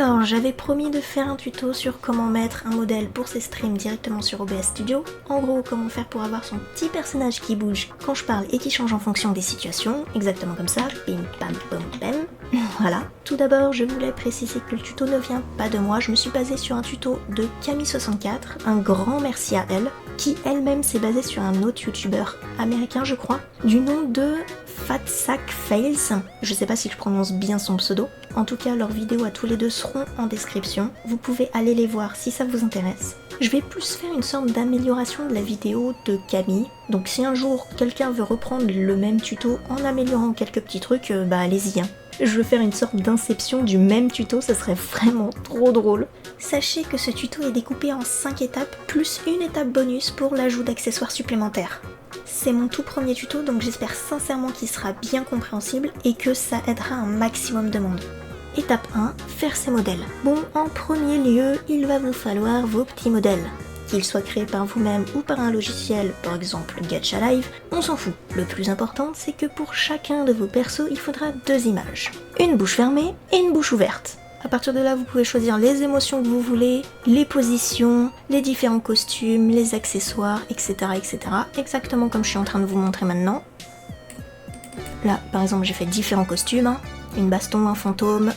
Alors, j'avais promis de faire un tuto sur comment mettre un modèle pour ses streams directement sur OBS Studio. En gros, comment faire pour avoir son petit personnage qui bouge quand je parle et qui change en fonction des situations, exactement comme ça, bim bam bam bam. Voilà. Tout d'abord, je voulais préciser que le tuto ne vient pas de moi, je me suis basée sur un tuto de Camille64, un grand merci à elle, qui elle-même s'est basée sur un autre youtubeur américain je crois, du nom de Fatsack Fails, je sais pas si je prononce bien son pseudo. En tout cas, leurs vidéos à tous les deux seront en description, vous pouvez aller les voir si ça vous intéresse. Je vais plus faire une sorte d'amélioration de la vidéo de Camille, donc si un jour quelqu'un veut reprendre le même tuto en améliorant quelques petits trucs, bah allez-y hein. Je veux faire une sorte d'inception du même tuto, ça serait vraiment trop drôle. Sachez que ce tuto est découpé en 5 étapes, plus une étape bonus pour l'ajout d'accessoires supplémentaires. C'est mon tout premier tuto, donc j'espère sincèrement qu'il sera bien compréhensible et que ça aidera un maximum de monde. Étape 1, faire ses modèles. Bon, en premier lieu, il va vous falloir vos petits modèles. Qu'ils soient créés par vous-même ou par un logiciel, par exemple Gacha Live, on s'en fout. Le plus important, c'est que pour chacun de vos persos, il faudra 2 images. Une bouche fermée et une bouche ouverte. À partir de là, vous pouvez choisir les émotions que vous voulez, les positions, les différents costumes, les accessoires, etc. etc. Exactement comme je suis en train de vous montrer maintenant. Là, par exemple, j'ai fait différents costumes. Hein. Une baston, un fantôme,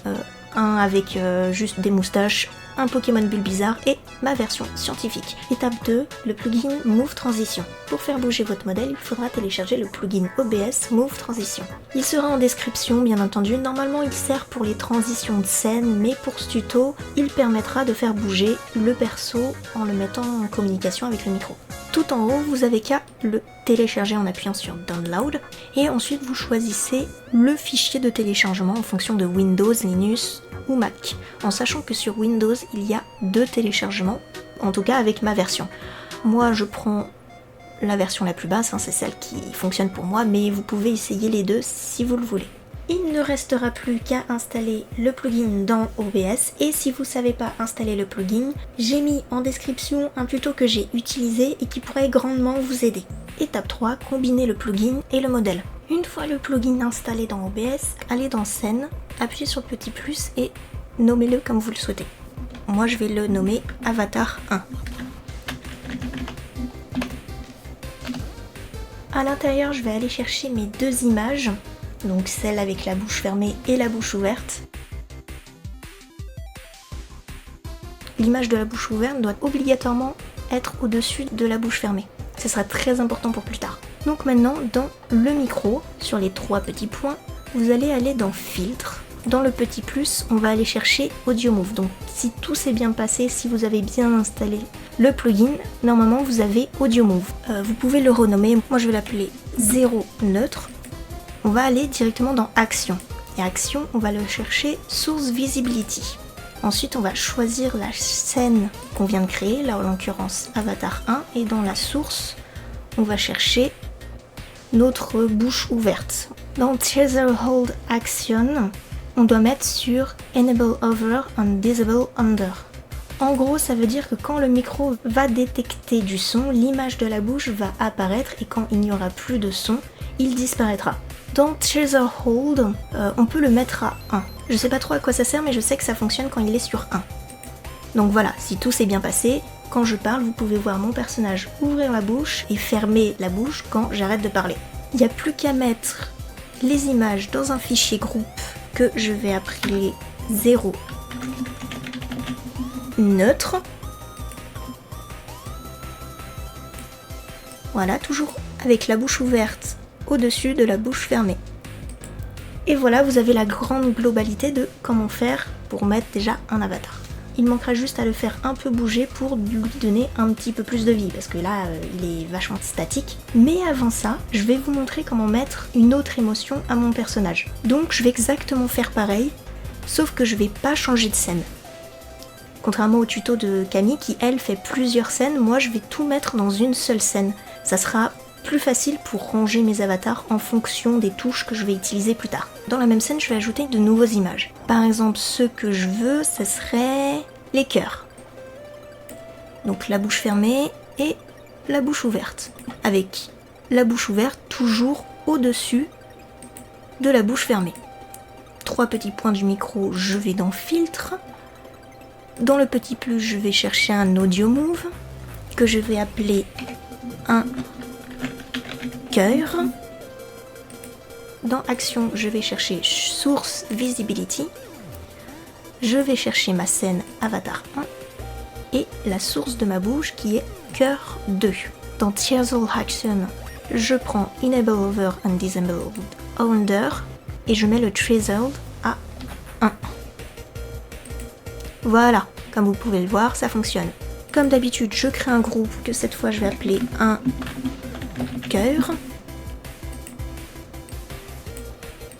un avec juste des moustaches, un Pokémon Bulbizarre et ma version scientifique. Étape 2, le plugin Move Transition. Pour faire bouger votre modèle, il faudra télécharger le plugin OBS Move Transition. Il sera en description bien entendu, normalement il sert pour les transitions de scène, mais pour ce tuto, il permettra de faire bouger le perso en le mettant en communication avec le micro. Tout en haut, vous avez qu'à le télécharger en appuyant sur Download, et ensuite vous choisissez le fichier de téléchargement en fonction de Windows, Linux ou Mac, en sachant que sur Windows il y a 2 téléchargements, en tout cas avec ma version. Moi je prends la version la plus basse, hein, c'est celle qui fonctionne pour moi, mais vous pouvez essayer les deux si vous le voulez. Il ne restera plus qu'à installer le plugin dans OBS, et si vous ne savez pas installer le plugin, j'ai mis en description un tuto que j'ai utilisé et qui pourrait grandement vous aider. Étape 3, combiner le plugin et le modèle. Une fois le plugin installé dans OBS, allez dans Scène, appuyez sur le petit plus et nommez-le comme vous le souhaitez. Moi je vais le nommer Avatar 1. À l'intérieur, je vais aller chercher mes 2 images, donc celle avec la bouche fermée et la bouche ouverte. L'image de la bouche ouverte doit obligatoirement être au-dessus de la bouche fermée. Ce sera très important pour plus tard. Donc maintenant, dans le micro, sur les 3 petits points, vous allez aller dans Filtre. Dans le petit plus, on va aller chercher Audio Move. Donc si tout s'est bien passé, si vous avez bien installé le plugin, normalement vous avez Audio Move. Vous pouvez le renommer, moi je vais l'appeler 0 neutre. On va aller directement dans Action. Et Action, on va le chercher Source Visibility. Ensuite, on va choisir la scène qu'on vient de créer, là en l'occurrence Avatar 1, et dans la source, on va chercher notre bouche ouverte. Dans Tether Hold Action, on doit mettre sur Enable Over and Disable Under. En gros, ça veut dire que quand le micro va détecter du son, l'image de la bouche va apparaître et quand il n'y aura plus de son, il disparaîtra. Dans Tether Hold, on peut le mettre à 1. Je sais pas trop à quoi ça sert, mais je sais que ça fonctionne quand il est sur 1. Donc voilà, si tout s'est bien passé, quand je parle, vous pouvez voir mon personnage ouvrir la bouche et fermer la bouche quand j'arrête de parler. Il n'y a plus qu'à mettre les images dans un fichier groupe que je vais appeler 0 neutre. Voilà, toujours avec la bouche ouverte au-dessus de la bouche fermée. Et voilà, vous avez la grande globalité de comment faire pour mettre déjà un avatar. Il manquera juste à le faire un peu bouger pour lui donner un petit peu plus de vie, parce que là, il est vachement statique. Mais avant ça, je vais vous montrer comment mettre une autre émotion à mon personnage. Donc je vais exactement faire pareil, sauf que je vais pas changer de scène. Contrairement au tuto de Camille qui, elle, fait plusieurs scènes, moi je vais tout mettre dans une seule scène. Ça sera plus facile pour ranger mes avatars en fonction des touches que je vais utiliser plus tard. Dans la même scène, je vais ajouter de nouvelles images. Par exemple, ce que je veux, ce serait les cœurs. Donc la bouche fermée et la bouche ouverte. Avec la bouche ouverte toujours au-dessus de la bouche fermée. 3 petits points du micro, je vais dans Filtre. Dans le petit plus, je vais chercher un audio move que je vais appeler un cœur. Dans action, je vais chercher source visibility. Je vais chercher ma scène avatar 1 et la source de ma bouche qui est cœur 2. Dans Tirzal Action, je prends Enable Over and Disable Under et je mets le Threshold à 1. Voilà, comme vous pouvez le voir, ça fonctionne. Comme d'habitude, je crée un groupe que cette fois je vais appeler un cœur.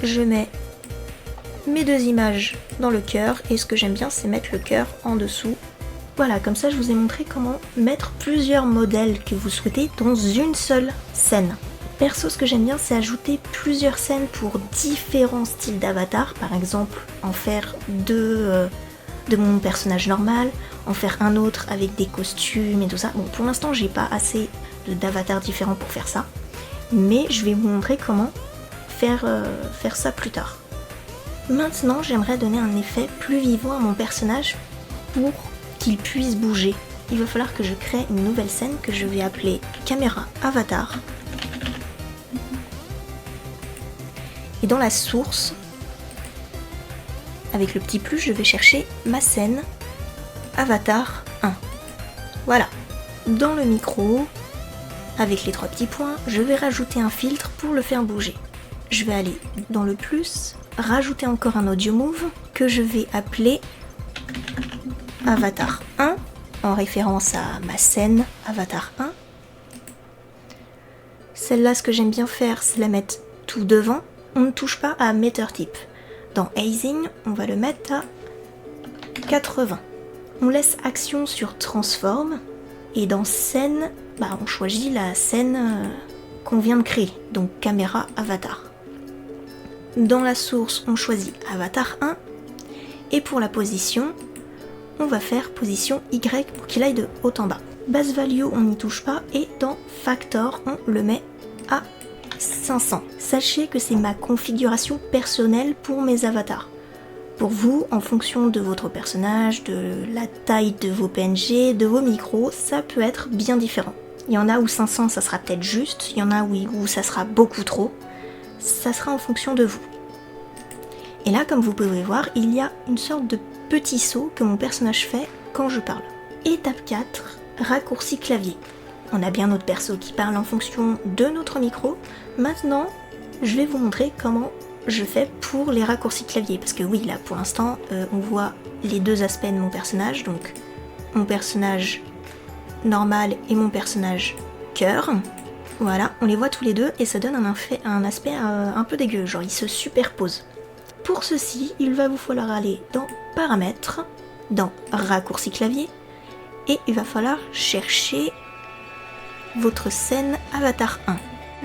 Je mets mes deux images dans le cœur et ce que j'aime bien c'est mettre le cœur en dessous. Voilà, comme ça je vous ai montré comment mettre plusieurs modèles que vous souhaitez dans une seule scène. Perso, ce que j'aime bien c'est ajouter plusieurs scènes pour différents styles d'avatar, par exemple en faire deux de mon personnage normal, en faire un autre avec des costumes et tout ça. Bon, pour l'instant j'ai pas assez d'avatars différents pour faire ça, mais je vais vous montrer comment faire ça plus tard. Maintenant, j'aimerais donner un effet plus vivant à mon personnage pour qu'il puisse bouger. Il va falloir que je crée une nouvelle scène que je vais appeler caméra avatar. Et dans la source, avec le petit plus, je vais chercher ma scène avatar 1. Voilà. Dans le micro, avec les trois petits points, je vais rajouter un filtre pour le faire bouger. Je vais aller dans le plus, rajouter encore un audio move que je vais appeler avatar 1 en référence à ma scène avatar 1. Celle-là, ce que j'aime bien faire, c'est la mettre tout devant. On ne touche pas à meter type. Dans Hazing, on va le mettre à 80. On laisse action sur transform et dans scène, on choisit la scène qu'on vient de créer, donc caméra avatar. Dans la source, on choisit avatar 1 et pour la position, on va faire position Y pour qu'il aille de haut en bas. Base value, on n'y touche pas et dans factor, on le met à 500. Sachez que c'est ma configuration personnelle pour mes avatars. Pour vous, en fonction de votre personnage, de la taille de vos PNG, de vos micros, ça peut être bien différent. Il y en a où 500 ça sera peut-être juste, il y en a où ça sera beaucoup trop. Ça sera en fonction de vous. Et là, comme vous pouvez voir, il y a une sorte de petit saut que mon personnage fait quand je parle. Étape 4, raccourci clavier. On a bien notre perso qui parle en fonction de notre micro. Maintenant, je vais vous montrer comment je fais pour les raccourcis clavier. Parce que oui, là, pour l'instant, on voit les deux aspects de mon personnage. Donc, mon personnage normal et mon personnage cœur. Voilà, on les voit tous les deux et ça donne un aspect un peu dégueu, genre ils se superposent. Pour ceci, il va vous falloir aller dans Paramètres, dans Raccourci clavier, et il va falloir chercher votre scène Avatar 1.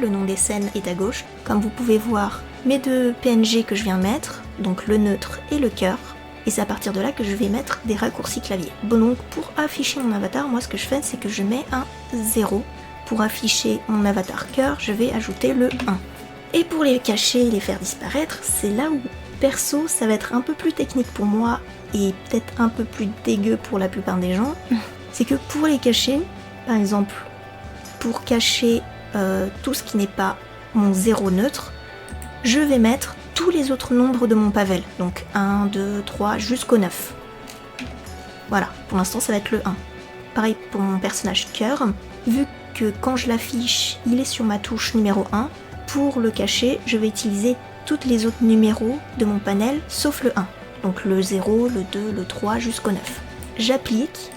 Le nom des scènes est à gauche. Comme vous pouvez voir, mes deux PNG que je viens mettre, donc le neutre et le cœur, et c'est à partir de là que je vais mettre des raccourcis clavier. Bon, donc pour afficher mon avatar, moi ce que je fais, c'est que je mets un 0. Pour afficher mon avatar cœur, je vais ajouter le 1. Et pour les cacher et les faire disparaître, c'est là où, perso, ça va être un peu plus technique pour moi et peut-être un peu plus dégueu pour la plupart des gens. C'est que pour les cacher, par exemple, pour cacher tout ce qui n'est pas mon 0 neutre, je vais mettre tous les autres nombres de mon pavel. Donc 1, 2, 3, jusqu'au 9. Voilà, pour l'instant ça va être le 1. Pareil pour mon personnage cœur, vu que quand je l'affiche, il est sur ma touche numéro 1. Pour le cacher, je vais utiliser tous les autres numéros de mon panel, sauf le 1. Donc le 0, le 2, le 3, jusqu'au 9. J'applique,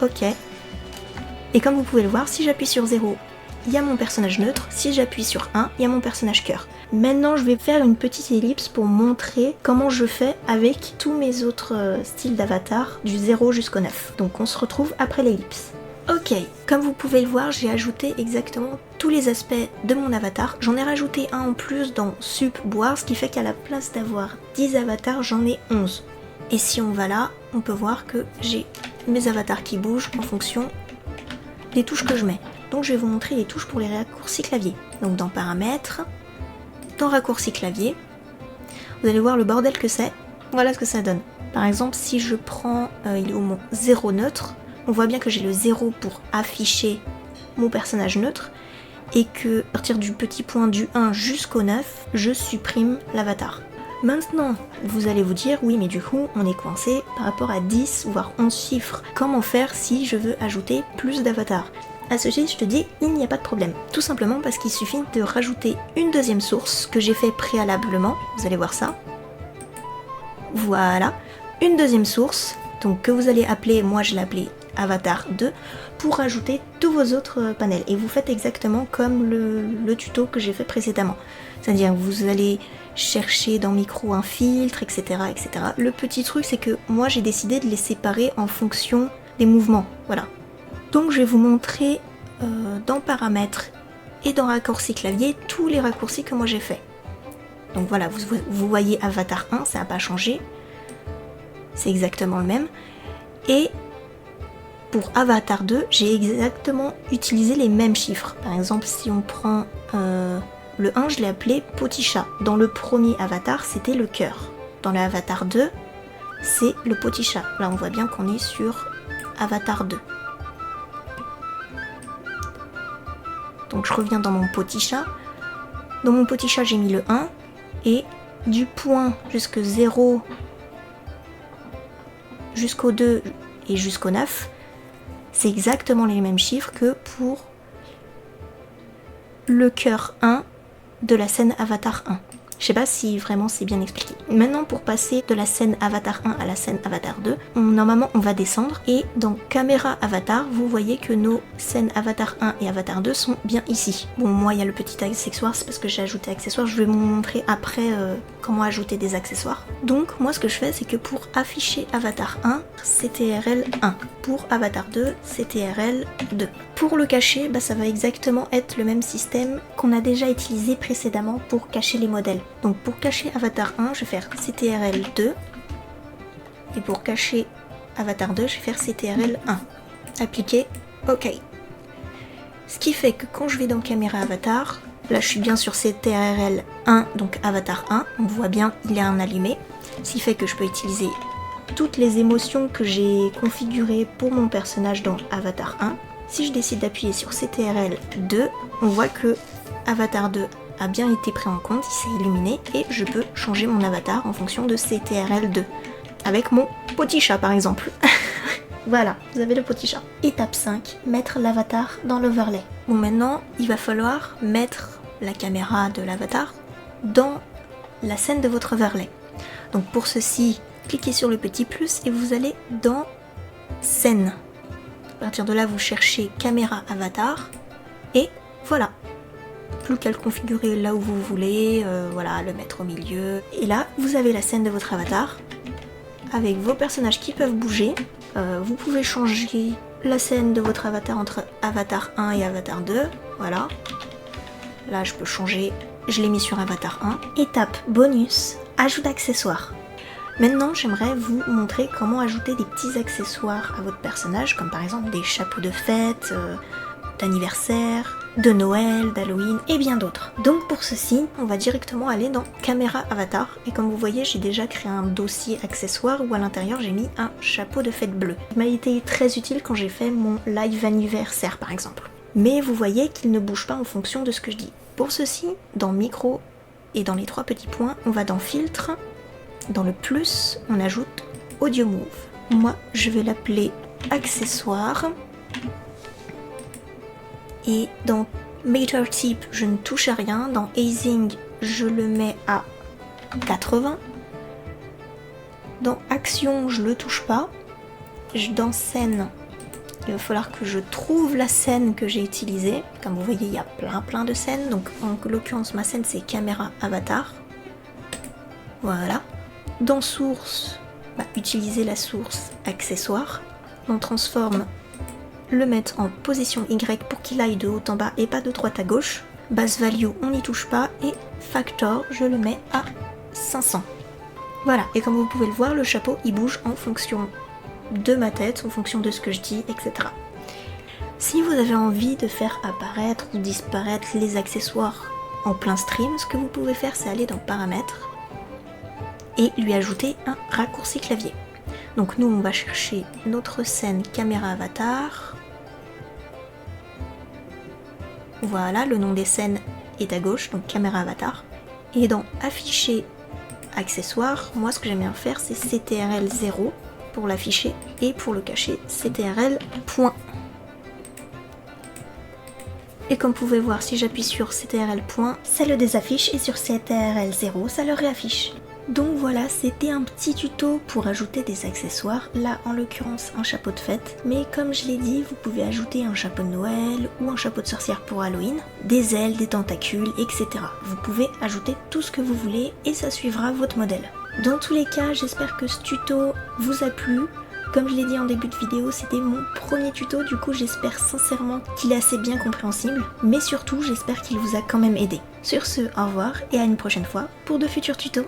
OK. Et comme vous pouvez le voir, si j'appuie sur 0, il y a mon personnage neutre. Si j'appuie sur 1, il y a mon personnage cœur. Maintenant, je vais faire une petite ellipse pour montrer comment je fais avec tous mes autres styles d'avatar, du 0 jusqu'au 9. Donc on se retrouve après l'ellipse. Ok, comme vous pouvez le voir, j'ai ajouté exactement tous les aspects de mon avatar. J'en ai rajouté un en plus dans Sup Boire, ce qui fait qu'à la place d'avoir 10 avatars, j'en ai 11. Et si on va là, on peut voir que j'ai mes avatars qui bougent en fonction des touches que je mets. Donc je vais vous montrer les touches pour les raccourcis clavier. Donc dans Paramètres, dans Raccourcis clavier, vous allez voir le bordel que c'est. Voilà ce que ça donne. Par exemple, si je prends, il est au mon 0 neutre, on voit bien que j'ai le 0 pour afficher mon personnage neutre, et que à partir du petit point du 1 jusqu'au 9, je supprime l'avatar. Maintenant, vous allez vous dire, oui mais du coup, on est coincé par rapport à 10 voire 11 chiffres. Comment faire si je veux ajouter plus d'avatars? À ce sujet, je te dis, il n'y a pas de problème. Tout simplement parce qu'il suffit de rajouter une deuxième source que j'ai fait préalablement. Vous allez voir ça. Voilà. Une deuxième source, donc que vous allez appeler, moi je l'ai appelé Avatar 2, pour rajouter tous vos autres panels. Et vous faites exactement comme le tuto que j'ai fait précédemment. C'est-à-dire vous allez chercher dans Micro un filtre, etc., etc. Le petit truc, c'est que moi j'ai décidé de les séparer en fonction des mouvements. Voilà. Donc je vais vous montrer dans Paramètres et dans Raccourcis clavier tous les raccourcis que moi j'ai fait. Donc voilà, vous voyez Avatar 1, ça n'a pas changé. C'est exactement le même. Et pour Avatar 2, j'ai exactement utilisé les mêmes chiffres. Par exemple, si on prend le 1, je l'ai appelé Petit Chat. Dans le premier Avatar, c'était le cœur. Dans le Avatar 2, c'est le Petit Chat. Là, on voit bien qu'on est sur Avatar 2. Donc je reviens dans mon Petit Chat. Dans mon Petit Chat, j'ai mis le 1. Et du point jusqu'au 0, jusqu'au 2 et jusqu'au 9, c'est exactement les mêmes chiffres que pour le cœur 1 de la scène Avatar 1. Je sais pas si vraiment c'est bien expliqué. Maintenant, pour passer de la scène Avatar 1 à la scène Avatar 2, normalement on va descendre et dans Caméra Avatar, vous voyez que nos scènes Avatar 1 et Avatar 2 sont bien ici. Bon, moi il y a le petit accessoire, c'est parce que j'ai ajouté accessoire, je vais vous montrer après comment ajouter des accessoires. Donc moi ce que je fais, c'est que pour afficher Avatar 1, CTRL 1. Pour Avatar 2, CTRL 2. Pour le cacher, bah, ça va exactement être le même système qu'on a déjà utilisé précédemment pour cacher les modèles. Donc pour cacher Avatar 1, je vais faire CTRL 2. Et pour cacher Avatar 2, je vais faire CTRL 1. Appliquer, OK. Ce qui fait que quand je vais dans Caméra Avatar, là je suis bien sur CTRL 1, donc Avatar 1, on voit bien, il y a un allumé. Ce qui fait que je peux utiliser toutes les émotions que j'ai configurées pour mon personnage dans Avatar 1. Si je décide d'appuyer sur CTRL 2, on voit que Avatar 2 a bien été pris en compte, il s'est illuminé et je peux changer mon avatar en fonction de CTRL 2. Avec mon Petit Chat par exemple. Voilà, vous avez le Petit Chat. Étape 5, mettre l'avatar dans l'overlay. Bon, maintenant, il va falloir mettre la caméra de l'avatar dans la scène de votre overlay. Donc pour ceci, cliquez sur le petit plus et vous allez dans Scène. À partir de là, vous cherchez Caméra Avatar et voilà. Plus qu'à le configurer là où vous voulez, voilà, le mettre au milieu. Et là, vous avez la scène de votre avatar avec vos personnages qui peuvent bouger. Vous pouvez changer la scène de votre avatar entre Avatar 1 et Avatar 2. Voilà. Là, je peux changer. Je l'ai mis sur Avatar 1. Étape bonus, ajout d'accessoires. Maintenant, j'aimerais vous montrer comment ajouter des petits accessoires à votre personnage, comme par exemple des chapeaux de fête, d'anniversaire, de Noël, d'Halloween et bien d'autres. Donc pour ceci, on va directement aller dans Caméra Avatar et comme vous voyez, j'ai déjà créé un dossier accessoires où à l'intérieur j'ai mis un chapeau de fête bleu. Il m'a été très utile quand j'ai fait mon live anniversaire par exemple. Mais vous voyez qu'il ne bouge pas en fonction de ce que je dis. Pour ceci, dans Micro et dans les trois petits points, on va dans Filtre, dans le plus, on ajoute Audio Move. Moi, je vais l'appeler Accessoires. Et dans Meter Type, je ne touche à rien. Dans Hazing, je le mets à 80. Dans Action, je le touche pas. Dans Scène, il va falloir que je trouve la scène que j'ai utilisée. Comme vous voyez, il y a plein de scènes. Donc en l'occurrence, ma scène, c'est Caméra Avatar. Voilà. Dans Source, utiliser la source Accessoire. Dans Transform, le mettre en position Y pour qu'il aille de haut en bas et pas de droite à gauche. Base Value, on n'y touche pas. Et Factor, je le mets à 500. Voilà, et comme vous pouvez le voir, le chapeau, il bouge en fonction de ma tête, en fonction de ce que je dis, etc. Si vous avez envie de faire apparaître ou disparaître les accessoires en plein stream, ce que vous pouvez faire, c'est aller dans Paramètres et lui ajouter un raccourci clavier. Donc nous on va chercher notre scène caméra avatar. Voilà, le nom des scènes est à gauche, donc caméra avatar. Et dans afficher accessoires, moi ce que j'aime bien faire c'est CTRL 0 pour l'afficher et pour le cacher CTRL point. Et comme vous pouvez voir, si j'appuie sur CTRL point, ça le désaffiche et sur CTRL 0, ça le réaffiche. Donc voilà, c'était un petit tuto pour ajouter des accessoires, là en l'occurrence un chapeau de fête, mais comme je l'ai dit, vous pouvez ajouter un chapeau de Noël ou un chapeau de sorcière pour Halloween, des ailes, des tentacules, etc. Vous pouvez ajouter tout ce que vous voulez et ça suivra votre modèle. Dans tous les cas, j'espère que ce tuto vous a plu. Comme je l'ai dit en début de vidéo, c'était mon premier tuto, du coup j'espère sincèrement qu'il est assez bien compréhensible, mais surtout j'espère qu'il vous a quand même aidé. Sur ce, au revoir et à une prochaine fois pour de futurs tutos.